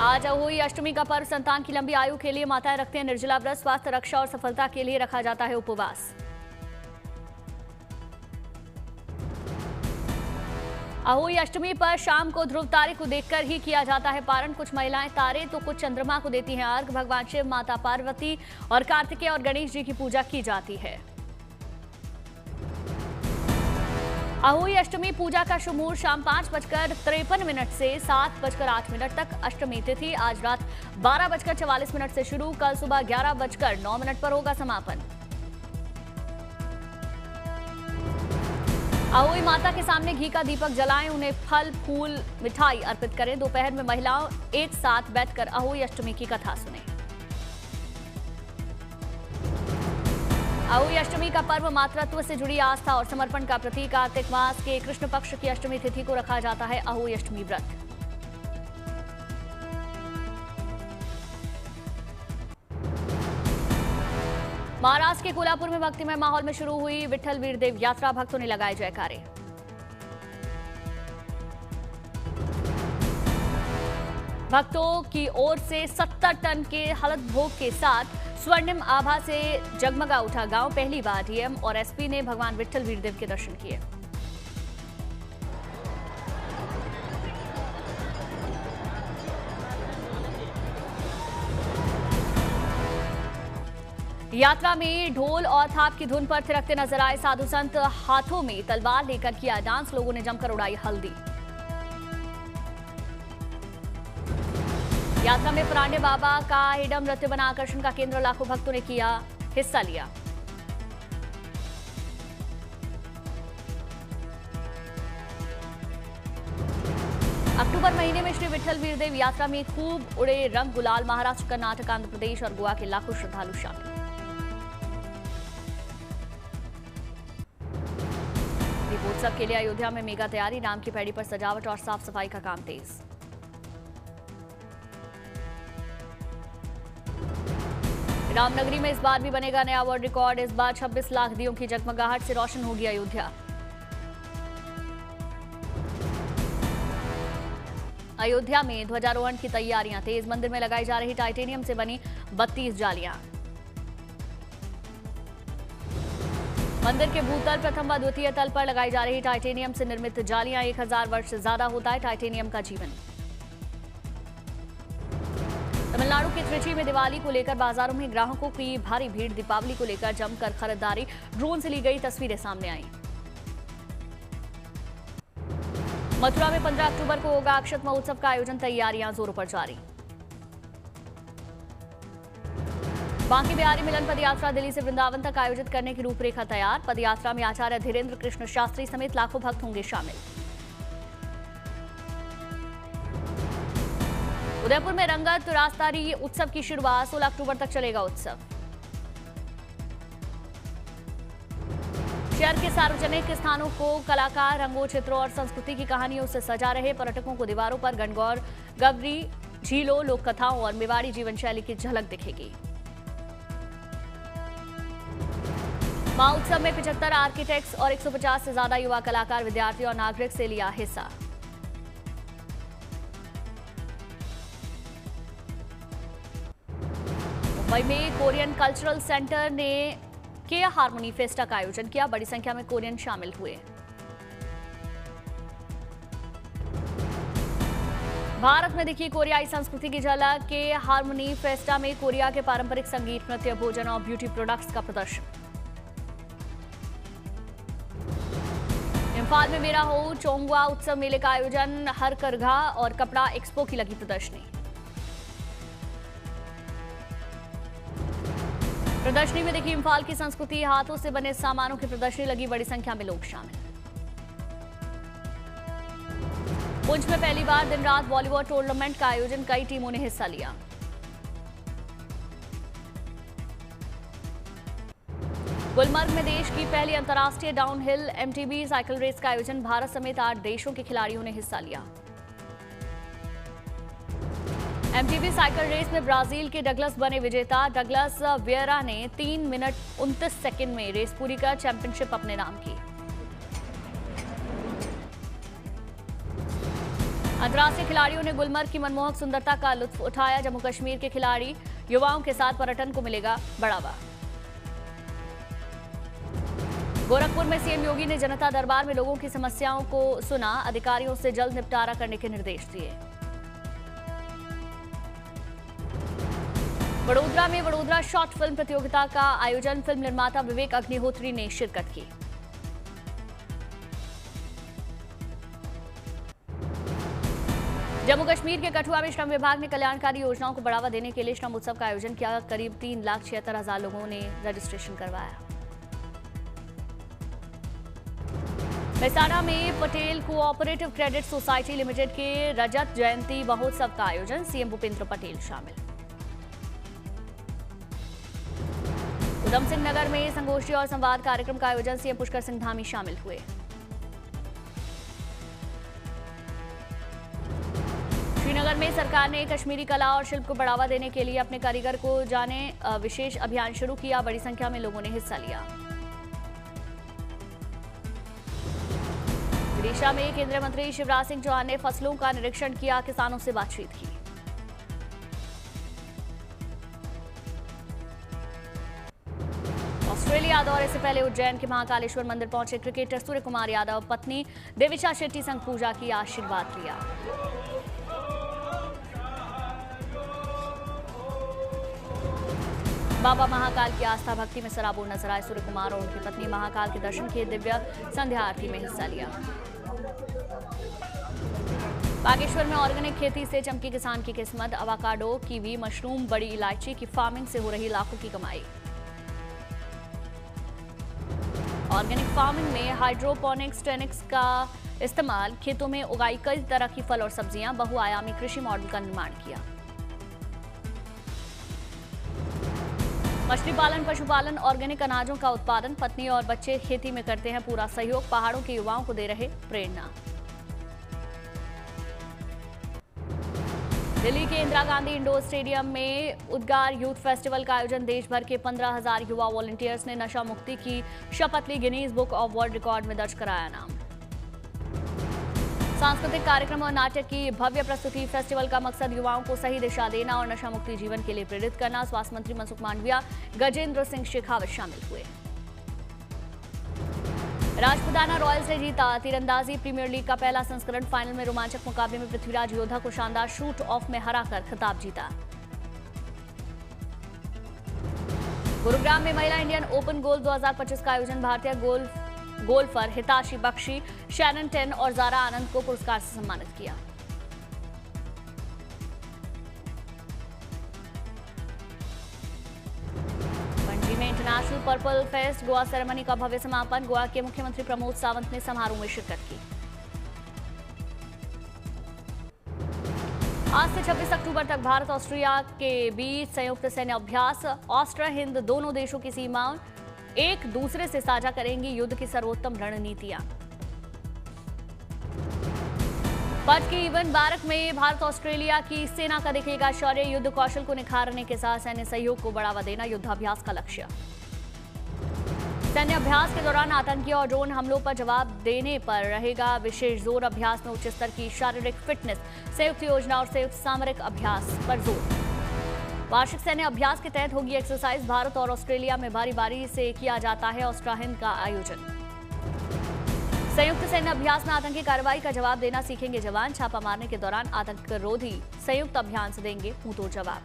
आज अहोई अष्टमी का पर्व। संतान की लंबी आयु के लिए माताएं रखते हैं निर्जला व्रत। स्वास्थ्य रक्षा और सफलता के लिए रखा जाता है उपवास। अहोई अष्टमी पर शाम को ध्रुव तारे को देखकर ही किया जाता है पारण। कुछ महिलाएं तारे तो कुछ चंद्रमा को देती हैं अर्घ। भगवान शिव, माता पार्वती और कार्तिकेय और गणेश जी की पूजा की जाती है। अहोई अष्टमी पूजा का शुभ मुहूर्त शाम 5:53 से 7:08 तक। अष्टमी तिथि आज रात 12:44 से शुरू, कल सुबह 11:09 पर होगा समापन। अहोई माता के सामने घी का दीपक जलाएं, उन्हें फल, फूल, मिठाई अर्पित करें। दोपहर में महिलाओं एक साथ बैठकर अहोई अष्टमी की कथा सुनें। अहोई अष्टमी का पर्व मातृत्व से जुड़ी आस्था और समर्पण का प्रतीक। कार्तिक मास के कृष्ण पक्ष की अष्टमी तिथि को रखा जाता है अहोई अष्टमी व्रत। महाराष्ट्र के कोल्हापुर में भक्तिमय माहौल में शुरू हुई विठ्ठल वीरदेव यात्रा। भक्तों ने लगाए जयकारे। भक्तों की ओर से 70 टन के हलत भोग के साथ स्वर्णिम आभा से जगमगा उठा गांव। पहली बार डीएम और एसपी ने भगवान विठ्ठल वीरदेव के दर्शन किए। यात्रा में ढोल और थाप की धुन पर थिरकते नजर आए साधु संत। हाथों में तलवार लेकर किया डांस। लोगों ने जमकर उड़ाई हल्दी। यात्रा में परांडे बाबा का हिडम नृत्य बना आकर्षण का केंद्र। लाखों भक्तों ने किया हिस्सा लिया। अक्टूबर महीने में श्री विठ्ठल वीरदेव यात्रा में खूब उड़े रंग गुलाल। महाराष्ट्र, कर्नाटक, आंध्र प्रदेश और गोवा के लाखों श्रद्धालु शामिल। दीपोत्सव के लिए अयोध्या में मेगा तैयारी। राम की पैड़ी पर सजावट और साफ सफाई का काम तेज। रामनगरी में इस बार भी बनेगा नया वर्ल्ड रिकॉर्ड। इस बार 26 लाख दियों की जगमगाहट से रोशन होगी अयोध्या। अयोध्या में ध्वजारोहण की तैयारियां तेज। मंदिर में लगाई जा रही टाइटेनियम से बनी 32 जालियां। मंदिर के भूतल, प्रथम व द्वितीय तल पर लगाई जा रही टाइटेनियम से निर्मित जालियां। 1000 वर्ष से ज्यादा होता है टाइटेनियम का जीवन। तमिलनाडु के त्रिची में दिवाली को लेकर बाजारों में ग्राहकों की भारी भीड़। दीपावली को लेकर जमकर खरीदारी। ड्रोन से ली गई तस्वीरें सामने आई। मथुरा में 15 अक्टूबर को होगा अक्षत महोत्सव का आयोजन। तैयारियां जोरों पर जारी। बांके बिहारी मिलन पदयात्रा दिल्ली से वृंदावन तक आयोजित करने की रूपरेखा तैयार। पदयात्रा में आचार्य धीरेन्द्र कृष्ण शास्त्री समेत लाखों भक्त होंगे शामिल। उदयपुर में रंगत रास्तारी उत्सव की शुरुआत। 16 अक्टूबर तक चलेगा उत्सव। शहर के सार्वजनिक स्थानों को कलाकार रंगों, चित्रों और संस्कृति की कहानियों से सजा रहे। पर्यटकों को दीवारों पर गणगौर, गवरी, झीलों, लोक कथाओं और मेवाड़ी जीवन शैली की झलक दिखेगी। महोत्सव में 75 आर्किटेक्ट्स और 150 से ज्यादा युवा कलाकार, विद्यार्थी और नागरिक से लिया हिस्सा। मुंबई में कोरियन कल्चरल सेंटर ने के हार्मोनी फेस्टा का आयोजन किया। बड़ी संख्या में कोरियन शामिल हुए। भारत में दिखी कोरियाई संस्कृति की झलक। के हार्मोनी फेस्टा में कोरिया के पारंपरिक संगीत, नृत्य, भोजन और ब्यूटी प्रोडक्ट्स का प्रदर्शन। इम्फाल में मेरा हो चोंगवा उत्सव मेले का आयोजन। हर करघा और कपड़ा एक्सपो की लगी प्रदर्शनी। प्रदर्शनी में देखी इम्फाल की संस्कृति, हाथों से बने सामानों की प्रदर्शनी लगी। बड़ी संख्या में लोग शामिल। पुंछ में पहली बार दिन रात वॉलीबॉल टूर्नामेंट का आयोजन। कई टीमों ने हिस्सा लिया। गुलमर्ग में देश की पहली अंतर्राष्ट्रीय डाउनहिल एमटीबी साइकिल रेस का आयोजन। भारत समेत 8 देशों के खिलाड़ियों ने हिस्सा लिया। एमटीबी साइकिल रेस में ब्राजील के डगलस बने विजेता। डगलस वियरा ने 3 मिनट 29 सेकंड में रेस पूरी कर चैंपियनशिप अपने नाम की। अंतर्राष्ट्रीय खिलाड़ियों ने गुलमर्ग की मनमोहक सुंदरता का लुत्फ उठाया। जम्मू कश्मीर के खिलाड़ी युवाओं के साथ पर्यटन को मिलेगा बढ़ावा। गोरखपुर में सीएम योगी ने जनता दरबार में लोगों की समस्याओं को सुना। अधिकारियों से जल्द निपटारा करने के निर्देश दिए। वडोदरा में वडोदरा शॉर्ट फिल्म प्रतियोगिता का आयोजन। फिल्म निर्माता विवेक अग्निहोत्री ने शिरकत की। जम्मू कश्मीर के कठुआ में श्रम विभाग ने कल्याणकारी योजनाओं को बढ़ावा देने के लिए श्रम उत्सव का आयोजन किया। करीब 3,76,000 लोगों ने रजिस्ट्रेशन करवाया। मेहसाणा में Patel cooperative credit society limited के रजत जयंती महोत्सव का आयोजन। सीएम भूपेंद्र पटेल शामिल। उधम सिंह नगर में संगोष्ठी और संवाद कार्यक्रम का आयोजन। सीएम पुष्कर सिंह धामी शामिल हुए। श्रीनगर में सरकार ने कश्मीरी कला और शिल्प को बढ़ावा देने के लिए अपने कारीगर को जाने विशेष अभियान शुरू किया। बड़ी संख्या में लोगों ने हिस्सा लिया। विदिशा में केंद्रीय मंत्री शिवराज सिंह चौहान ने फसलों का निरीक्षण किया। किसानों से बातचीत की। ऑस्ट्रेलिया दौरे से पहले उज्जैन के महाकालेश्वर मंदिर पहुंचे क्रिकेटर सूर्य कुमार यादव। पत्नी देविशा शेट्टी संग पूजा की, आशीर्वाद लिया। बाबा महाकाल की आस्था भक्ति में सराबोर नजर आए। सूर्य कुमार और उनकी पत्नी महाकाल के दर्शन किए। दिव्य संध्या आरती में हिस्सा लिया। बागेश्वर में ऑर्गेनिक खेती से चमकी किसान की किस्मत। अवाकाडो, कीवी, मशरूम, बड़ी इलायची की फार्मिंग से हो रही लाखों की कमाई। ऑर्गेनिक फार्मिंग में हाइड्रोपोनिक्स टेक्निक्स का इस्तेमाल। खेतों में उगाई कई तरह की फल और सब्जियां। बहुआयामी कृषि मॉडल का निर्माण किया। मछली पालन, पशुपालन, ऑर्गेनिक अनाजों का उत्पादन। पत्नी और बच्चे खेती में करते हैं पूरा सहयोग। पहाड़ों के युवाओं को दे रहे प्रेरणा। दिल्ली के इंदिरा गांधी इंडोर स्टेडियम में उद्गार यूथ फेस्टिवल का आयोजन। देश भर के 15,000 युवा वॉलंटियर्स ने नशा मुक्ति की शपथ ली। Guinness book of world record में दर्ज कराया नाम। सांस्कृतिक कार्यक्रम और नाटक की भव्य प्रस्तुति। फेस्टिवल का मकसद युवाओं को सही दिशा देना और नशा मुक्ति जीवन के लिए प्रेरित करना। स्वास्थ्य मंत्री मनसुख मांडविया, गजेंद्र सिंह शेखावत शामिल हुए। राजपुताना रॉयल्स ने जीता तीरंदाजी प्रीमियर लीग का पहला संस्करण। फाइनल में रोमांचक मुकाबले में पृथ्वीराज योद्धा को शानदार शूट ऑफ में हराकर खिताब जीता। गुरुग्राम में महिला इंडियन ओपन गोल्फ 2025 का आयोजन। भारतीय गोल्फर हिताशी बख्शी, शैनन टेन और जारा आनंद को पुरस्कार से सम्मानित किया। International purple fest Goa ceremony का भव्य समापन। गोवा के मुख्यमंत्री प्रमोद सावंत ने समारोह में शिरकत की। आज से 26 अक्टूबर तक भारत ऑस्ट्रिया के बीच संयुक्त सैन्य अभ्यास। ऑस्ट्रिया हिंद दोनों देशों की सीमाएं एक दूसरे से साझा करेंगी। युद्ध की सर्वोत्तम रणनीतियां। पद की इवन बारक में भारत ऑस्ट्रेलिया की सेना का दिखेगा शौर्य। युद्ध कौशल को निखारने के साथ सैन्य सहयोग को बढ़ावा देना युद्धाभ्यास का लक्ष्य। सैन्य अभ्यास के दौरान आतंकी और ड्रोन हमलों पर जवाब देने पर रहेगा विशेष जोर। अभ्यास में उच्च स्तर की शारीरिक फिटनेस, संयुक्त योजना और संयुक्त सामरिक अभ्यास पर जोर। वार्षिक सैन्य अभ्यास के तहत होगी एक्सरसाइज। भारत और ऑस्ट्रेलिया में बारी बारी से किया जाता है ऑस्ट्रा हिंद का आयोजन। संयुक्त सैन्य अभ्यास में आतंकी कार्रवाई का जवाब देना सीखेंगे जवान। छापा मारने के दौरान आतंकरोधी संयुक्त अभियान से देंगे मुंहतोड़ जवाब।